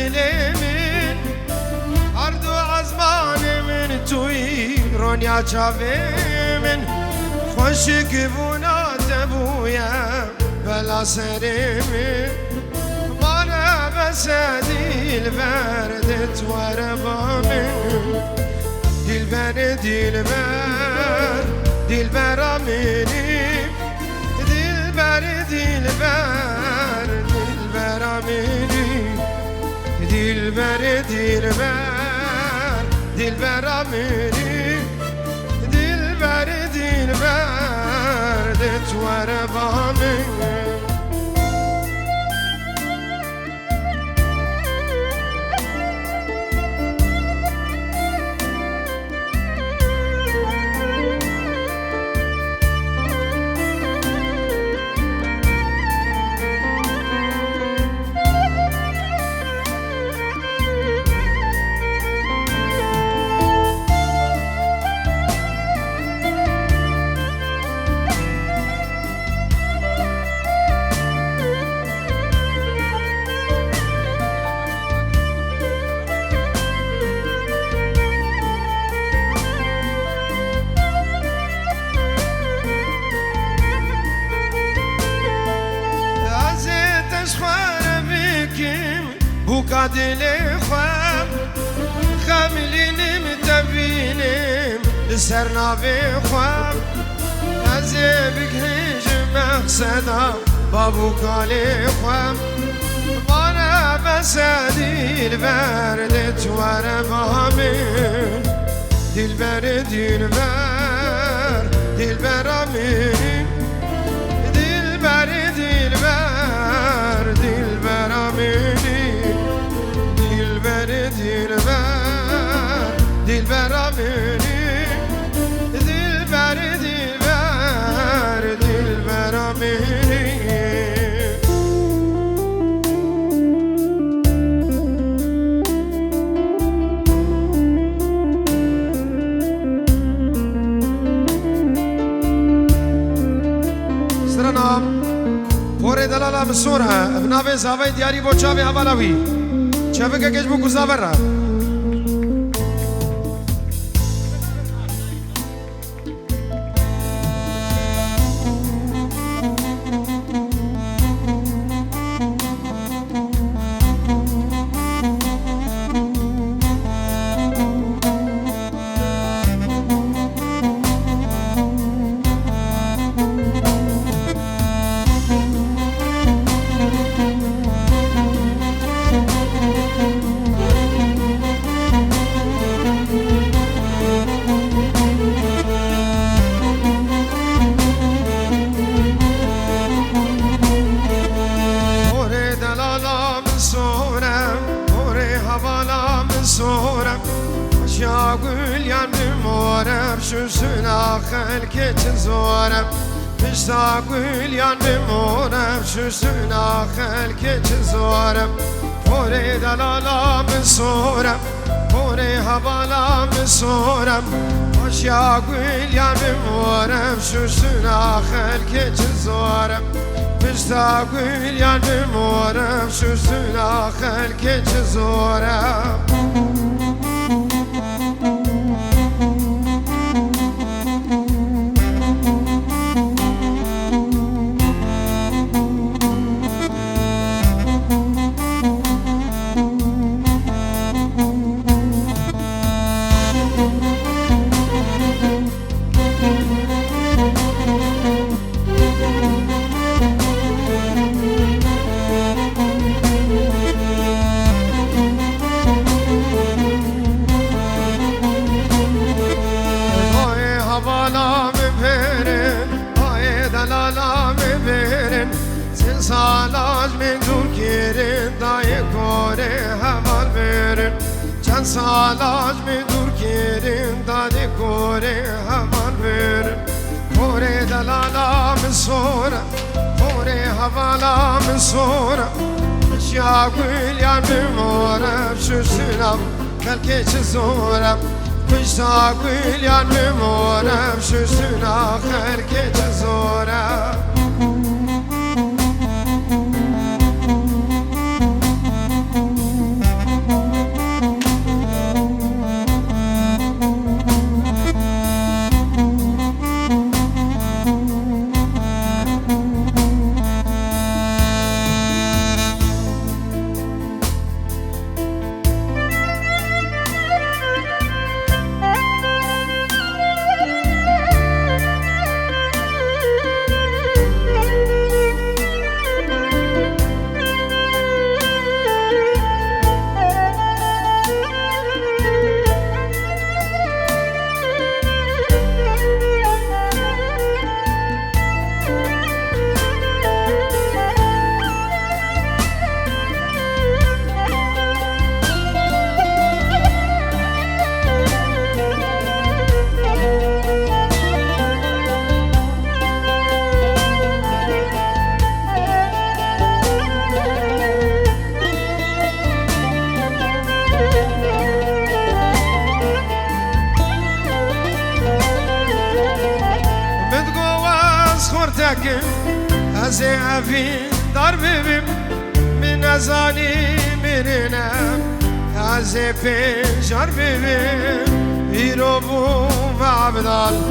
دلی من هردو عزمان من توی رونیا چاوی من خوشی بونا بویم بلا سری من مانا بس دلبر دتوار با من دلبر دلبر دلبر آمینی دلبر دلبر دلبر آمینی دلبر دلبر دلبر آمینی دلبر دلبر دتوار با من دل خوام خاملینم تبینم لسر ناوی خوام از بگهج مقصدا بابو کالی خوام وانا بس دلبر دتوار با من دلبر دلبر دلبر آمینی دلبر دلبر دلبر آمینی دلبر دلبر آمینی دلبر دلبر دلبر آمینی سرنام پور دلالا مسوره ابناوی زاوی دیاری بوچاوی حوالاوی چه که کش بو گزاور را شاقول yanım orem şusuna halketin zorem Şaقول yanım orem şusuna halketin zorem Pore dalalam sorem Pore havalam sorem Şaقول yanım orem şusuna halketin zorem Şaقول yanım orem şusuna halketin zorem سالات من دور گیرن دای کوره حوال برن چند سالات من دور گیرن دای کوره حوال برن کوره دلالام سورم کوره حوالام سورم شاقول yanım orem şusunam kalke çizorem Şaقول yanım orem şusuna kalke çizorem أفين دار ببم من أزاني مرنا عزي بجار ببم يروبو وعبدال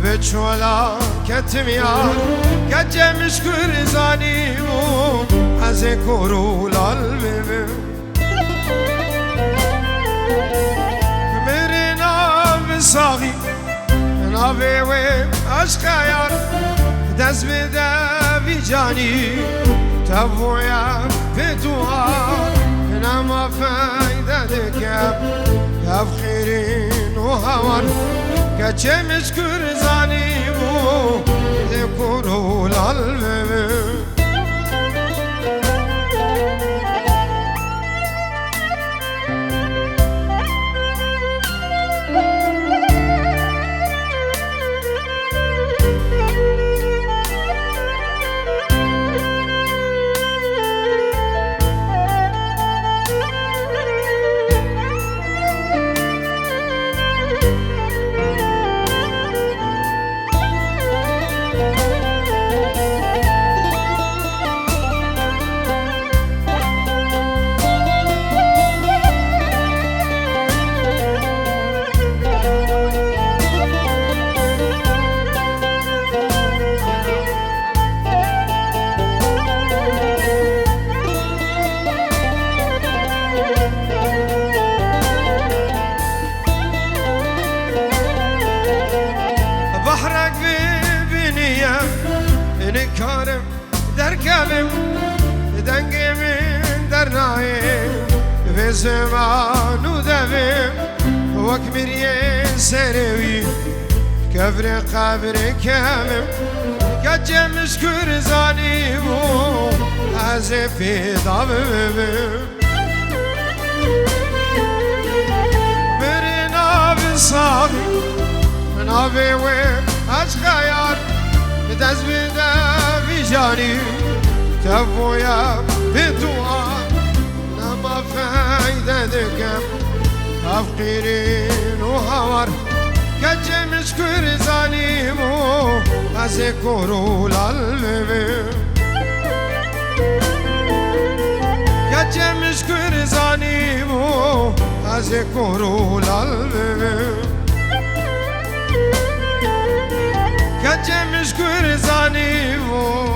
بچولا كتميان كجة مشكور زانيمو عزي كورولال ببم مرنا بساغي نابي ويم عشقا يار دست بده بی جانی تبویم به دوار نما فایده دکم یب خیرین و هوار کچه مشکر زانی و دکورو لال ببین نکارم در کلم دنگم در نایم و زمانو دویم وک میریه سروی کبر قبر کمم کجه مشکور زانیم و از پیدا ببیم بری ناو صافی ناوی و عشق یار دست بده بی جانی تبویم به دوار نما فایده دکم افقیرین و هوار کچه مشکور زانیم و از کرولال ببیم کچه مشکور زانیم و از کرولال ببیم کچه مشکور زانیم و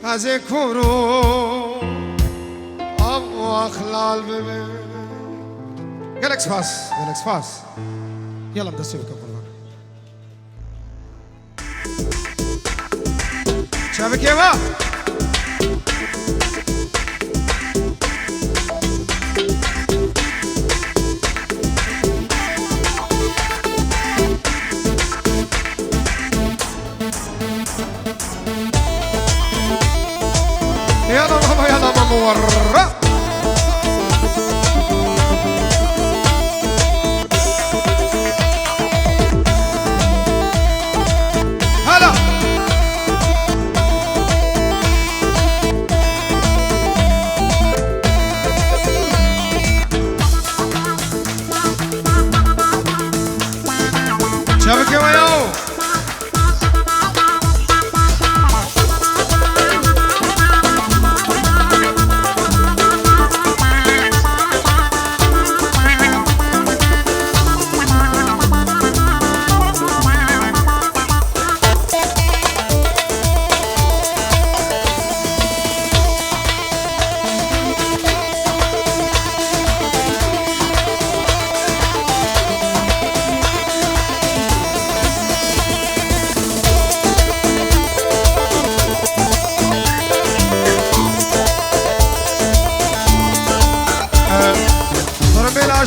از کرو آب و اخلال ببین گلکس فاس يلا بدسي بك قربان شافك يا با يلا ماما ورا هلا شافك يا وياو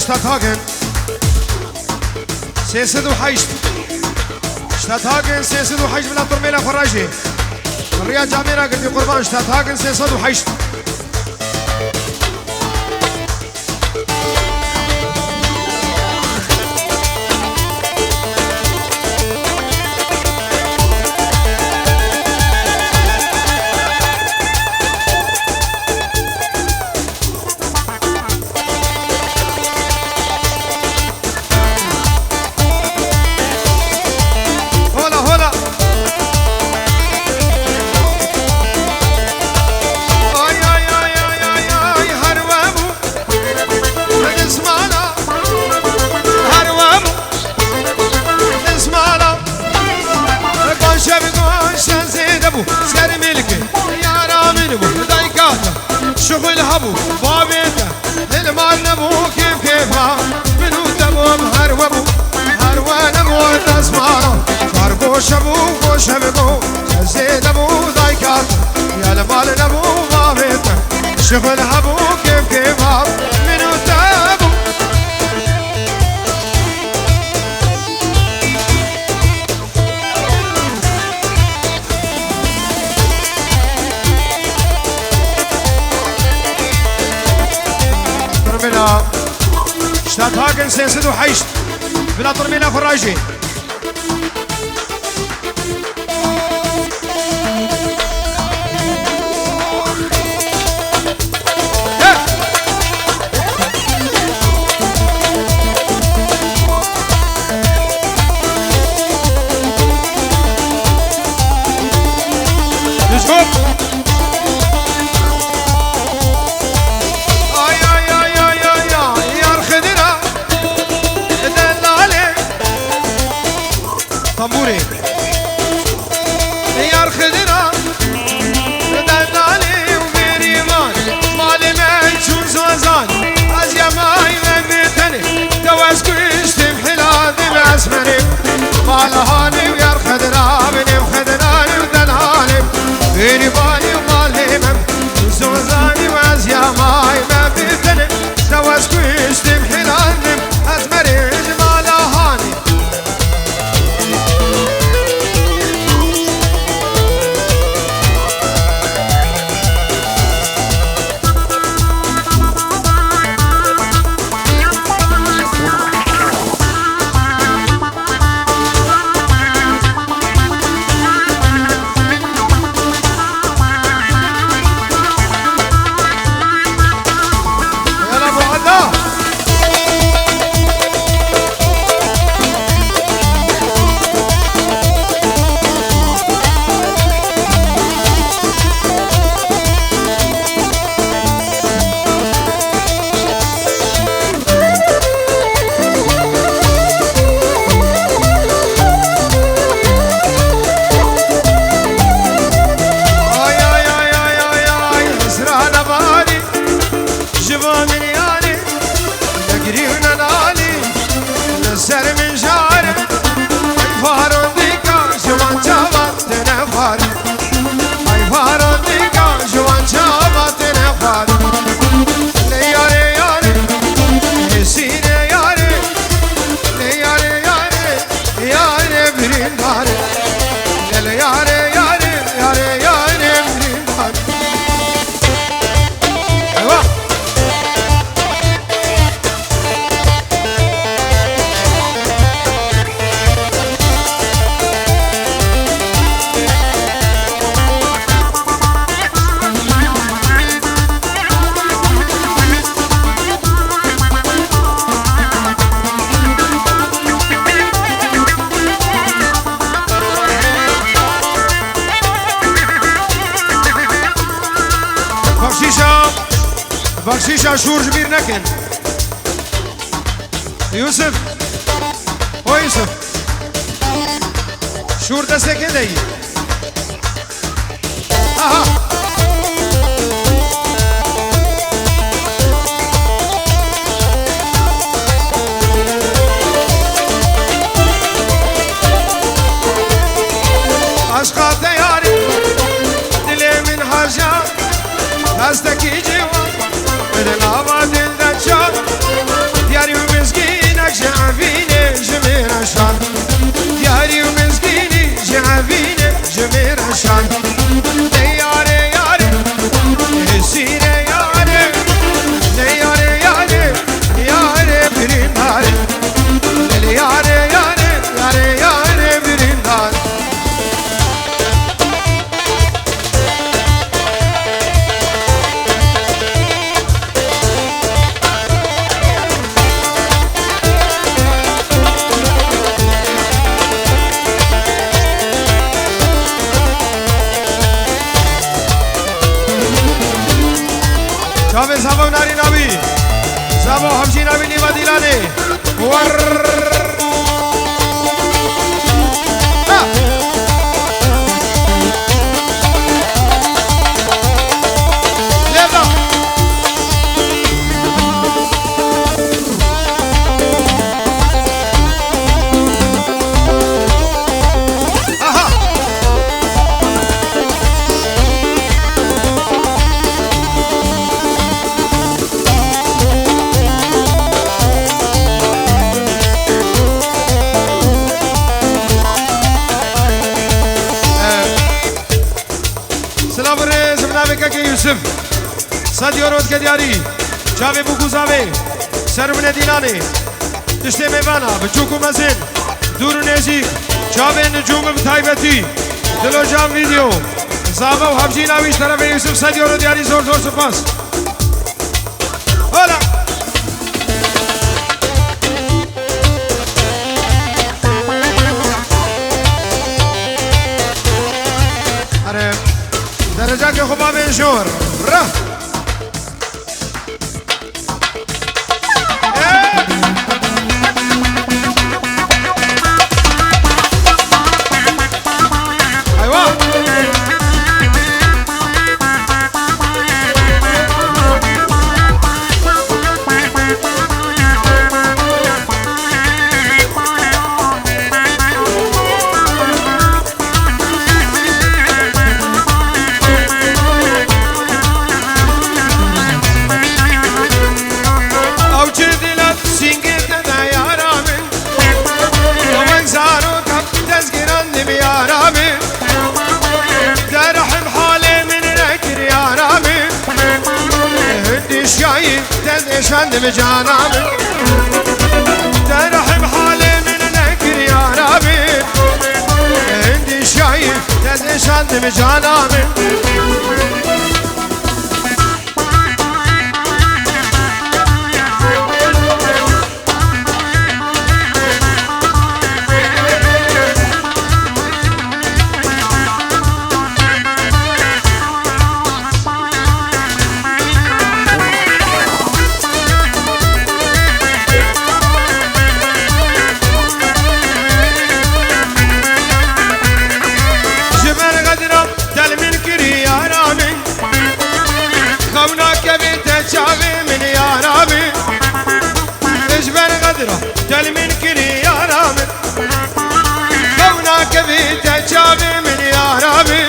اشتاتاقن سيسد وحيشت اشتاتاقن سيسد وحيشت بلا طرميلة فراجي الرياض جاميرا قلت قربان اشتاتاقن سيسد وحيشت هبو سر ملكي يا رامن بو دايكاتا شغل هبو بابيتا المال نبو كيف كيفا منو تبو هروبو هروان بو تسمارو فاربو شبو بو شبو زيد ابو دايكاتا يا المال نبو بابيتا شغل هبو كيف كيفا منو تبو بلا شتات هاكن سينسد وحيشت بلا طرمينا فراجي طموري يا الخدرة دلالي وغيري ماني مالي من شون زوزان از يماي ومتني دواز كشتم حلادي بأسمني مالهاني ويا الخدرة بني وخدراني ودلالي غيري بالي ومالي من زوزاني واز يماي ومتني دواز كشتم حلادي بأسمني مالهاني بخشيشة شور جبير نكن يوسف او يوسف شور دسته كده اها عشقات ياري دلي من حاجات هستكي جوا بدنا بعدين دشان ياري ومسكينك جعفيني جمير عشان ياري ومسكيني جعفيني جمير عشان ياري ياري سيري ياري ياري ياري ياري برين هاري ياري ياري ياري ياري برين هاري شافي سابو ناري نبي سابو حمشي نبي نيما ديلاني ور بابك كي يوسف صد يورود كدياري جابي بوكوزاوي سر من ديلاني تشتي ميوانا بچوكو مزين دور نزيك جابي نجوم بتايبتي دلو جام فيديو زابا وحبجي ناويش طرف يوسف صد يورود دياري زور زور سپاس هلا درجة کے خوبا میں شور رہ شاند بجانامي ترحب حالي من نكر يا ربي عندي شايف تدري شاند بجانامي دل من كري يا رامي كونك بيت جابي من يا رامي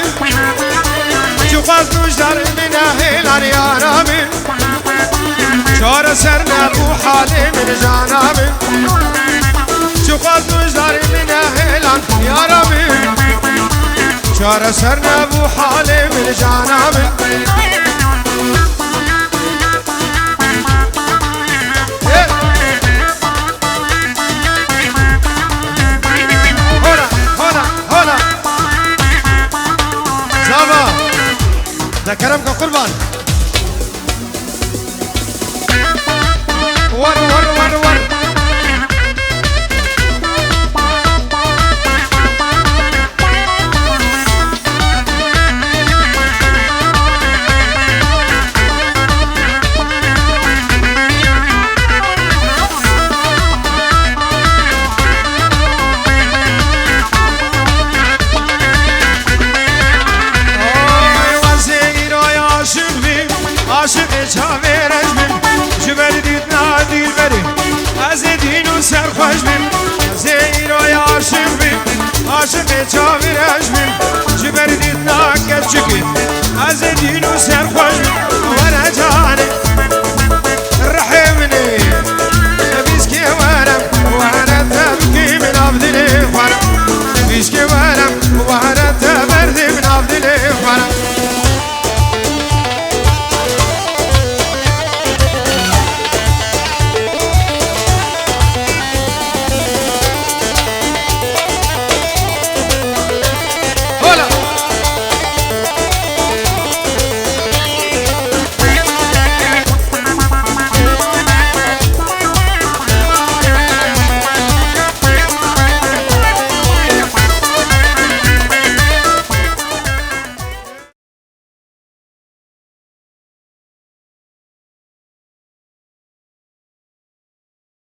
شوف الزجر من اهل يا رامي شور سرنا ابو حالي من جانامي شوف الزجر من اهل يا رامي شور سرنا ابو حالي من جانامي ده كرمك قربان ور ور ور ور عاشق چاوی رجبیم جبر دید نادیر بری از دینو سرخوش بیم از ایرای عاشق بیم عاشق چاوی رجبیم